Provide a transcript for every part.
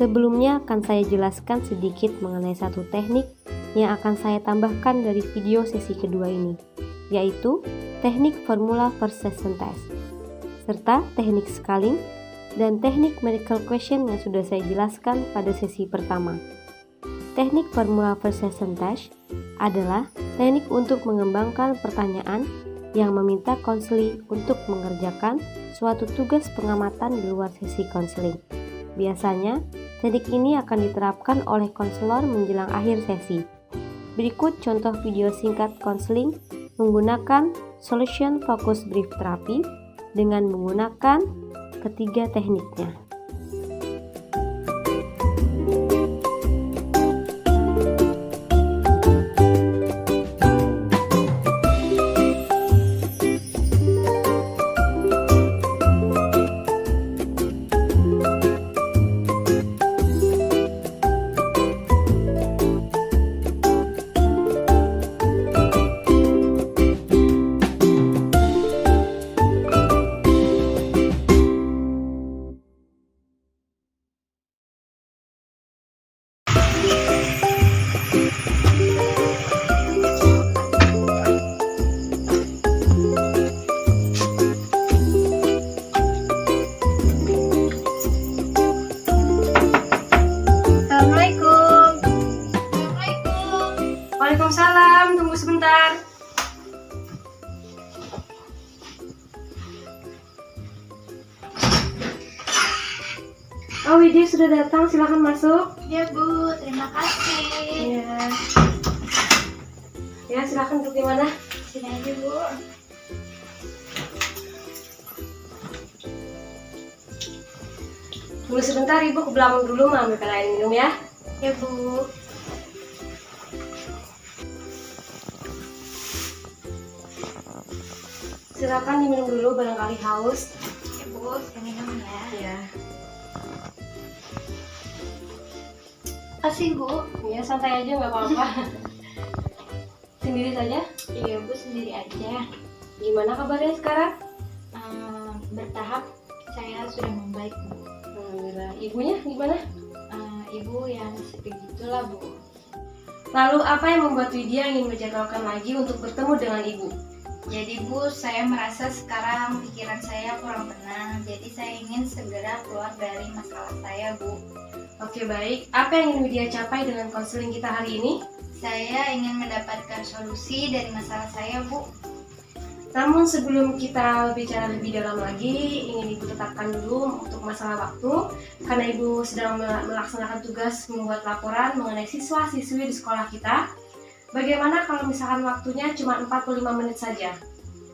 Sebelumnya akan saya jelaskan sedikit mengenai satu teknik yang akan saya tambahkan dari video sesi kedua ini, yaitu teknik formula persistence test, serta teknik scaling dan teknik miracle question yang sudah saya jelaskan pada sesi pertama. Teknik formula persistence test adalah teknik untuk mengembangkan pertanyaan yang meminta konseling untuk mengerjakan suatu tugas pengamatan di luar sesi konseling. Biasanya, teknik ini akan diterapkan oleh konselor menjelang akhir sesi. Berikut contoh video singkat konseling menggunakan Solution Focus Brief Therapy dengan menggunakan ketiga tekniknya. Waalaikumsalam, tunggu sebentar. Oh, Widya sudah datang, silakan masuk. Ya Bu, terima kasih. Iya. Ya, silakan duduk di mana? Sini aja Bu. Tunggu sebentar, Ibu ke belakang dulu mau ambil air minum ya. Ya Bu. Silakan diminum dulu, barangkali haus. Ya Bu, saya minum ya. Iya. Kasih Bu. Iya, santai aja nggak apa-apa. Sendiri saja. Iya Bu, sendiri aja. Gimana kabarnya sekarang? Bertahap saya sudah membaik Bu. Alhamdulillah. Ibunya gimana? Ibu yang begitulah Bu. Lalu apa yang membuat Widya ingin menjadwalkan lagi untuk bertemu dengan ibu? Jadi Bu, saya merasa sekarang pikiran saya kurang tenang. Jadi saya ingin segera keluar dari masalah saya Bu. Oke, baik. Apa yang ingin Widya capai dengan konseling kita hari ini? Saya ingin mendapatkan solusi dari masalah saya Bu. Namun sebelum kita bicara lebih dalam lagi, ingin Ibu tetapkan dulu untuk masalah waktu, karena Ibu sedang melaksanakan tugas membuat laporan mengenai siswa-siswi di sekolah kita. Bagaimana kalau misalkan waktunya cuma 45 menit saja?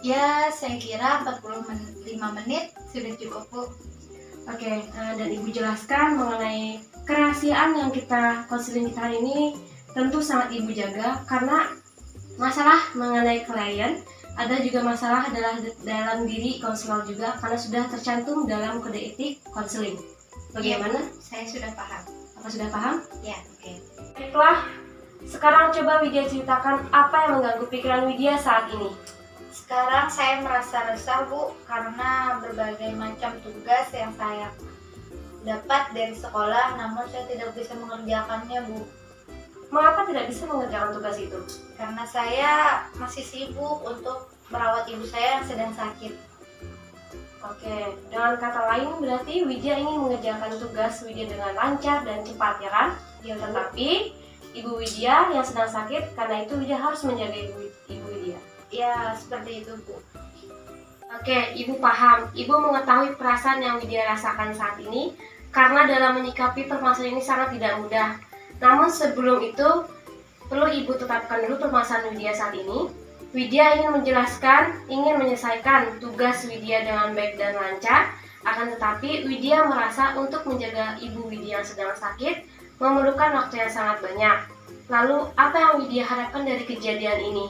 Ya, saya kira 45 menit sudah cukup Bu. Oke, dan Ibu jelaskan mengenai kerahasiaan yang kita konseling kita hari ini tentu sangat Ibu jaga, karena masalah mengenai klien ada juga masalah adalah dalam diri konselor juga, karena sudah tercantum dalam kode etik konseling. Bagaimana? Ya, saya sudah paham. Apa sudah paham? Ya, oke. Baiklah, sekarang coba Widya ceritakan apa yang mengganggu pikiran Widya saat ini. Sekarang saya merasa resah Bu, karena berbagai macam tugas yang saya dapat dari sekolah, namun saya tidak bisa mengerjakannya Bu. Mengapa tidak bisa mengerjakan tugas itu? Karena saya masih sibuk untuk merawat ibu saya yang sedang sakit. Oke, dengan kata lain berarti Widya ingin mengerjakan tugas Widya dengan lancar dan cepat, ya kan? Ya, Bu. Tetapi Ibu Widya yang sedang sakit, karena itu Widya harus menjaga Ibu Widya. Ya, seperti itu Bu. Oke, Ibu paham. Ibu mengetahui perasaan yang Widya rasakan saat ini, karena dalam menyikapi permasalahan ini sangat tidak mudah. Namun sebelum itu, perlu Ibu tetapkan dulu permasalahan Widya saat ini. Widya ingin menjelaskan, ingin menyelesaikan tugas Widya dengan baik dan lancar. Akan tetapi, Widya merasa untuk menjaga Ibu Widya yang sedang sakit memerlukan waktu yang sangat banyak. Lalu, apa yang Widya harapkan dari kejadian ini?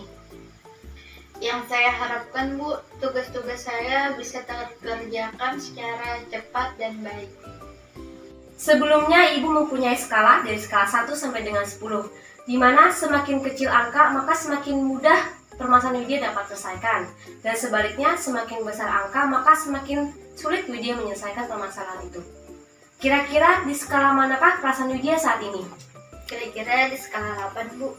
Yang saya harapkan Bu, tugas-tugas saya bisa terkerjakan secara cepat dan baik. Sebelumnya Ibu mempunyai skala dari skala 1 sampai dengan 10, di mana semakin kecil angka maka semakin mudah permasalahan Widya dapat selesaikan, dan sebaliknya semakin besar angka maka semakin sulit Widya menyelesaikan permasalahan itu. Kira-kira di skala manakah perasaan Widya saat ini? Kira-kira di skala 8, Bu.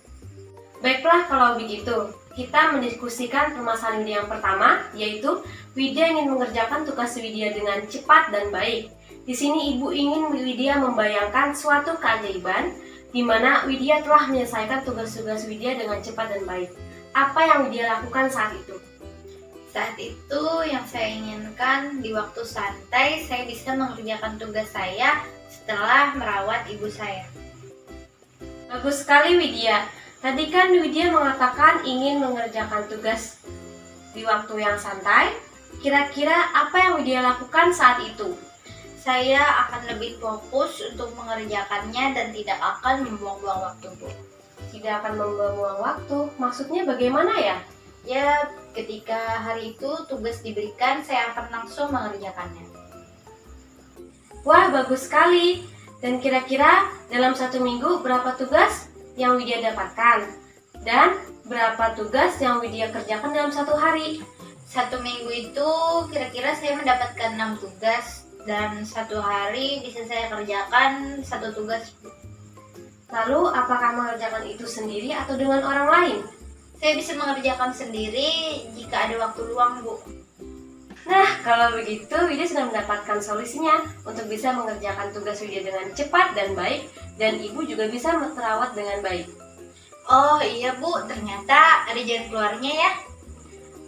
Baiklah kalau begitu, kita mendiskusikan permasalahan Widya yang pertama, yaitu Widya ingin mengerjakan tugas Widya dengan cepat dan baik. Di sini Ibu ingin Widya membayangkan suatu keajaiban di mana Widya telah menyelesaikan tugas-tugas Widya dengan cepat dan baik. Apa yang Widya lakukan saat itu? Saat itu yang saya inginkan di waktu santai saya bisa mengerjakan tugas saya setelah merawat ibu saya. Bagus sekali Widya. Tadi kan Widya mengatakan ingin mengerjakan tugas di waktu yang santai. Kira-kira apa yang Widya lakukan saat itu? Saya akan lebih fokus untuk mengerjakannya dan tidak akan membuang-buang waktu, Bu. Tidak akan membuang waktu. Maksudnya bagaimana ya? Ya, ketika hari itu tugas diberikan, saya akan langsung mengerjakannya. Wah, bagus sekali. Dan kira-kira dalam 1 minggu berapa tugas yang Widya dapatkan? Dan berapa tugas yang Widya kerjakan dalam 1 hari? 1 minggu itu kira-kira saya mendapatkan 6 tugas dan 1 hari bisa saya kerjakan 1 tugas. Lalu, apakah mengerjakan itu sendiri atau dengan orang lain? Saya bisa mengerjakan sendiri jika ada waktu luang, Bu. Nah, kalau begitu Widya sudah mendapatkan solusinya untuk bisa mengerjakan tugas Widya dengan cepat dan baik, dan Ibu juga bisa merawat dengan baik. Oh iya, Bu, ternyata ada jalan keluarnya ya.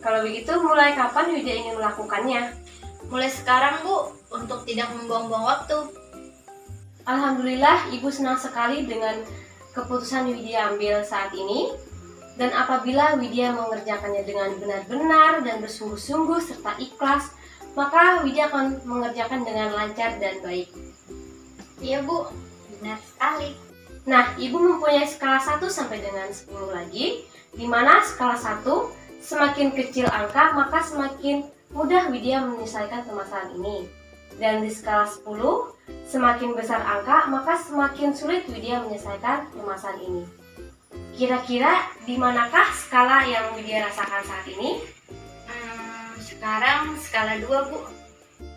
Kalau begitu, mulai kapan Widya ingin melakukannya? Mulai sekarang, Bu, untuk tidak membuang-buang waktu. Alhamdulillah, Ibu senang sekali dengan keputusan Widya ambil saat ini. Dan apabila Widya mengerjakannya dengan benar-benar dan bersungguh-sungguh serta ikhlas, maka Widya akan mengerjakan dengan lancar dan baik. Iya, Bu, benar sekali. Nah, Ibu mempunyai skala 1 sampai dengan 10 lagi, di mana skala 1 semakin kecil angka, maka semakin mudah Widya menyelesaikan permasalahan ini. Dan di skala 10, semakin besar angka, maka semakin sulit Widya menyelesaikan permasalahan ini. Kira-kira di manakah skala yang Widya rasakan saat ini? Sekarang skala 2, Bu.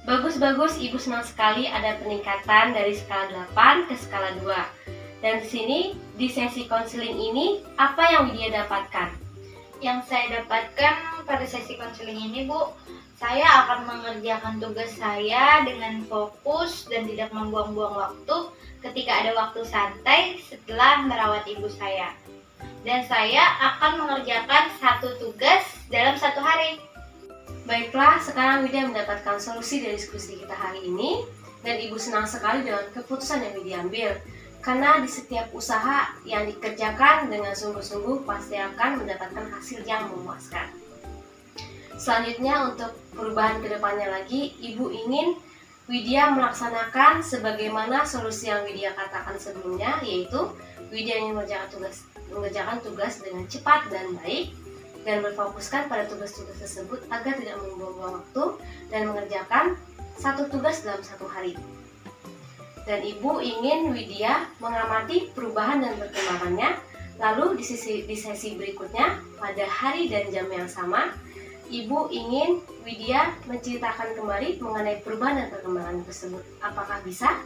Bagus-bagus, Ibu senang sekali ada peningkatan dari skala 8 ke skala 2. Dan di sini, di sesi konseling ini, apa yang Widya dapatkan? Yang saya dapatkan pada sesi konseling ini, Bu, saya akan mengerjakan tugas saya dengan fokus dan tidak membuang-buang waktu ketika ada waktu santai setelah merawat ibu saya. Dan saya akan mengerjakan 1 tugas dalam 1 hari. Baiklah, sekarang Widya mendapatkan solusi dari diskusi kita hari ini, dan Ibu senang sekali dengan keputusan yang Widya ambil. Karena di setiap usaha yang dikerjakan dengan sungguh-sungguh pasti akan mendapatkan hasil yang memuaskan. Selanjutnya, untuk perubahan kedepannya lagi, Ibu ingin Widya melaksanakan sebagaimana solusi yang Widya katakan sebelumnya, yaitu Widya ingin mengerjakan tugas dengan cepat dan baik, dan berfokuskan pada tugas-tugas tersebut agar tidak membuang-buang waktu dan mengerjakan 1 tugas dalam 1 hari. Dan Ibu ingin Widya mengamati perubahan dan perkembangannya. Lalu di sesi berikutnya, pada hari dan jam yang sama, Ibu ingin Widya menceritakan kembali mengenai perubahan dan perkembangan tersebut. Apakah bisa?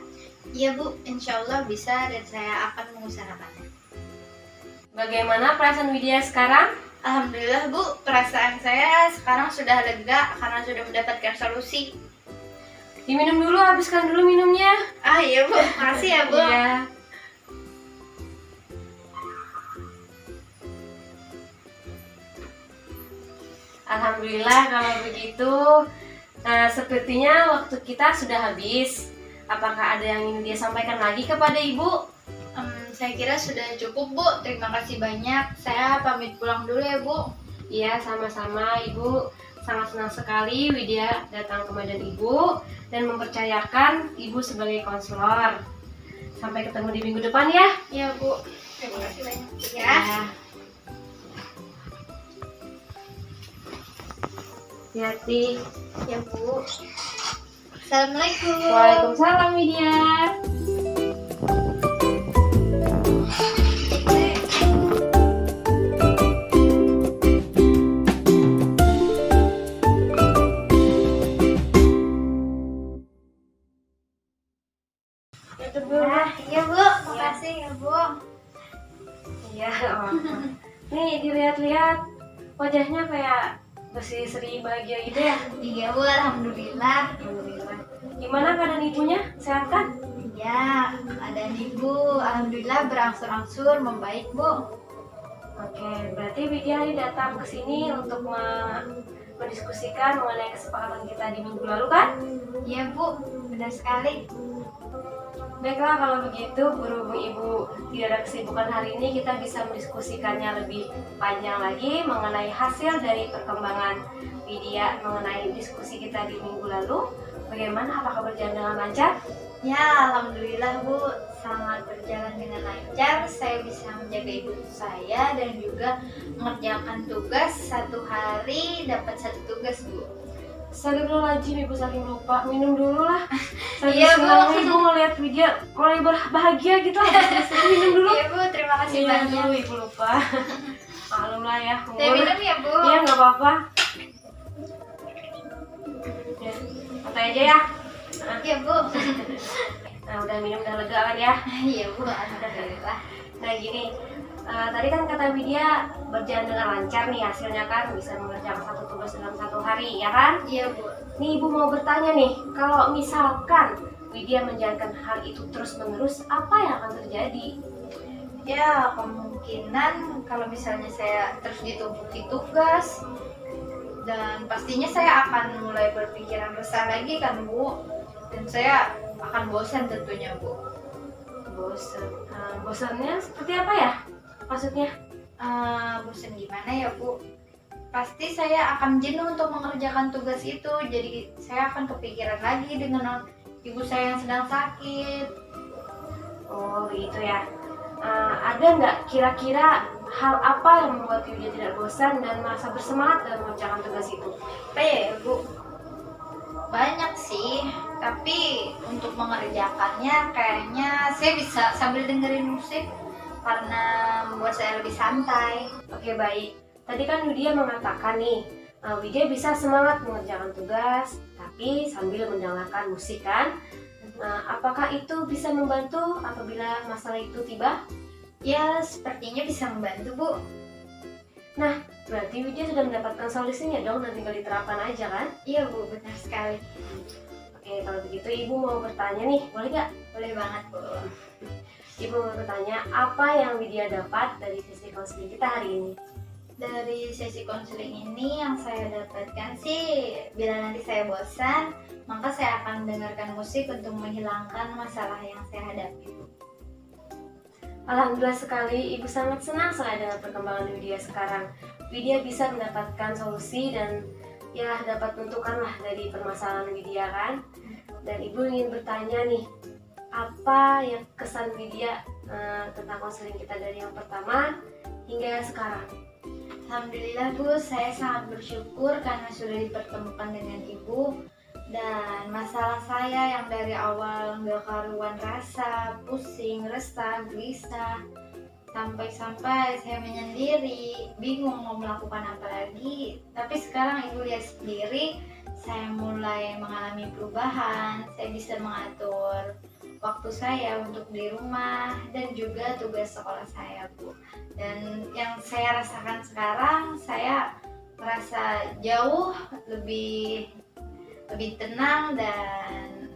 Iya, Bu, insya Allah bisa dan saya akan mengusahakannya. Bagaimana perasaan Widya sekarang? Alhamdulillah, Bu, perasaan saya sekarang sudah lega karena sudah mendapatkan solusi. Diminum dulu, habiskan dulu minumnya. Ah iya, Bu, makasih ya, Bu. Iya. Alhamdulillah kalau begitu. Sepertinya waktu kita sudah habis. Apakah ada yang ingin dia sampaikan lagi kepada Ibu? Saya kira sudah cukup, Bu. Terima kasih banyak. Saya pamit pulang dulu ya, Bu. Iya, sama-sama. Ibu sangat senang sekali Widya datang ke Medan Ibu dan mempercayakan Ibu sebagai konselor. Sampai ketemu di minggu depan ya. Iya, Bu. Terima kasih banyak. Ya. Ya. Hati-hati. Ya, Bu. Assalamualaikum. Waalaikumsalam Widya. kasih ya Bu. Iya, nggak apa-apa. Nih dilihat-lihat wajahnya kayak berseri-seri bahagia gitu ya. Iya Bu, alhamdulillah. Alhamdulillah. Gimana keadaan ibunya? Sehat kan? Ya, ada Ibu, alhamdulillah berangsur-angsur membaik Bu. Oke, berarti Widya hari datang ke sini untuk mendiskusikan mengenai kesepakatan kita di minggu lalu kan? Iya Bu, benar sekali. Baiklah, kalau begitu berhubung Ibu tidak ada kesibukan hari ini, kita bisa mendiskusikannya lebih panjang lagi mengenai hasil dari perkembangan Widya mengenai diskusi kita di minggu lalu. Bagaimana? Apakah berjalan dengan lancar? Ya, alhamdulillah Bu, sangat berjalan dengan lancar. Saya bisa menjaga ibu saya dan juga mengerjakan tugas, satu hari dapat satu tugas Bu. Astagfirullahaladzim, Ibu saking lupa. Minum dulu lah. Iya, Bu. Senangnya Ibu ngeliat Widya mulai bahagia gitu. Minum dulu. Iya Bu, terima kasih Iya, banyak. dulu Ibu lupa. Maklum lah ya. Saya minum ya Bu. Iya, nggak apa-apa. Ya, santai aja ya. Iya Bu. Nah, udah minum udah lega kan ya. Iya Bu, alhamdulillah. Nah gini, tadi kan kata Widya berjalan dengan lancar nih hasilnya kan, bisa mengerjakan satu tugas dalam satu hari ya kan? Iya Bu. Nih Ibu mau bertanya nih, kalau misalkan Widya menjalankan hal itu terus menerus, apa yang akan terjadi? Ya, kemungkinan kalau misalnya saya terus ditumpuki tugas, dan pastinya saya akan mulai berpikiran resah lagi kan Bu, dan saya akan bosan tentunya Bu. Bosan. Bosannya seperti apa ya? Maksudnya? Bosan gimana ya Bu? Pasti saya akan jenuh untuk mengerjakan tugas itu, jadi saya akan kepikiran lagi dengan ibu saya yang sedang sakit. Oh gitu ya. Ada nggak kira-kira hal apa yang membuat Widya tidak bosan dan merasa bersemangat dalam mengerjakan tugas itu? Apa ya Bu? Banyak sih, tapi untuk mengerjakannya kayaknya saya bisa sambil dengerin musik karena membuat saya lebih santai. Oke baik. Tadi kan Widya mengatakan nih, Widya bisa semangat mengerjakan tugas, tapi sambil mendengarkan musik kan? Apakah itu bisa membantu apabila masalah itu tiba? Ya, sepertinya bisa membantu Bu. Nah, berarti Widya sudah mendapatkan solusinya dong dan tinggal diterapkan aja kan? Iya Bu, benar sekali. Oke, kalau begitu Ibu mau bertanya nih, boleh nggak? Boleh banget Bu. Ibu mau bertanya, apa yang Widya dapat dari sesi konseling kita hari ini? Dari sesi konseling ini yang saya dapatkan sih, bila nanti saya bosan, maka saya akan mendengarkan musik untuk menghilangkan masalah yang saya hadapi Bu. Alhamdulillah sekali, Ibu sangat senang sekali dengan perkembangan Widya sekarang. Widya bisa mendapatkan solusi dan ya dapat menentukanlah dari permasalahan Widya kan. Dan Ibu ingin bertanya nih, apa yang kesan Widya tentang konseling kita dari yang pertama hingga sekarang? Alhamdulillah Bu, saya sangat bersyukur karena sudah dipertemukan dengan Ibu. Dan masalah saya yang dari awal nggak karuan rasa, pusing, resah, gelisah, sampai-sampai saya menyendiri, bingung mau melakukan apa lagi. Tapi sekarang Ibu lihat sendiri, saya mulai mengalami perubahan, saya bisa mengatur waktu saya untuk di rumah dan juga tugas sekolah saya Bu. Dan yang saya rasakan sekarang, saya merasa jauh lebih tenang dan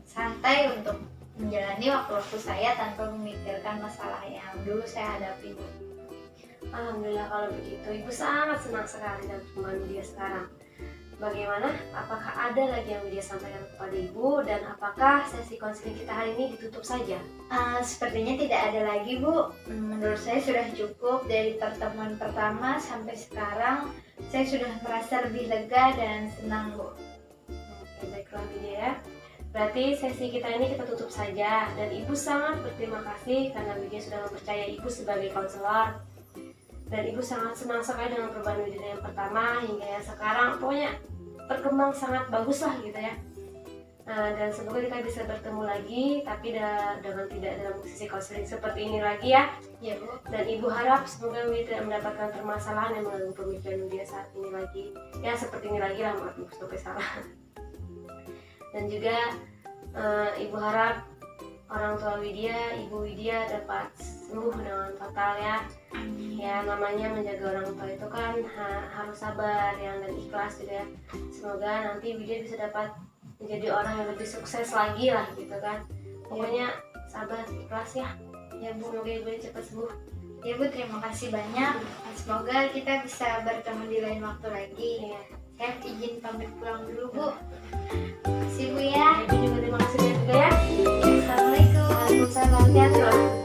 santai untuk menjalani waktu-waktu saya tanpa memikirkan masalah yang dulu saya hadapi. Alhamdulillah kalau begitu, Ibu sangat senang sekali dengan perkembangan Widya sekarang. Bagaimana? Apakah ada lagi yang Widya sampaikan kepada Ibu dan apakah sesi konseling kita hari ini ditutup saja? Sepertinya tidak ada lagi Bu. Menurut saya sudah cukup dari pertemuan pertama sampai sekarang. Saya sudah merasa lebih lega dan senang Bu. Oke, baiklah Widya ya. Berarti sesi kita ini kita tutup saja dan Ibu sangat berterima kasih karena Widya sudah mempercayai Ibu sebagai konselor. Dan Ibu sangat senang sekali dengan perubahan Widya yang pertama hingga yang sekarang. Pokoknya berkembang sangat bagus lah gitu ya. Dan semoga kita bisa bertemu lagi tapi dengan tidak dalam sesi konseling seperti ini lagi ya. Ya Bu. Dan Ibu harap semoga Widya tidak mendapatkan permasalahan yang mengganggu pemikiran Widya saat ini lagi. Ya seperti ini lagi lah, maaf Ibu sampai salah. Dan juga Ibu harap orang tua Widya, Ibu Widya dapat sembuh dengan total ya. Ya, namanya menjaga orang tua itu kan harus sabar yang dan ikhlas gitu ya. Semoga nanti Widya bisa dapat menjadi orang yang lebih sukses lagi lah gitu kan. Pokoknya sabar, ikhlas ya. Ya Bu, semoga Ibu cepat sembuh. Ya Bu, terima kasih banyak. Semoga kita bisa bertemu di lain waktu lagi. Ya. Saya izin pamit pulang dulu Bu. Terima kasih Bu ya. Ibu juga terima kasih juga ya. Assalamualaikum. Waalaikumsalam, hati-hati loh.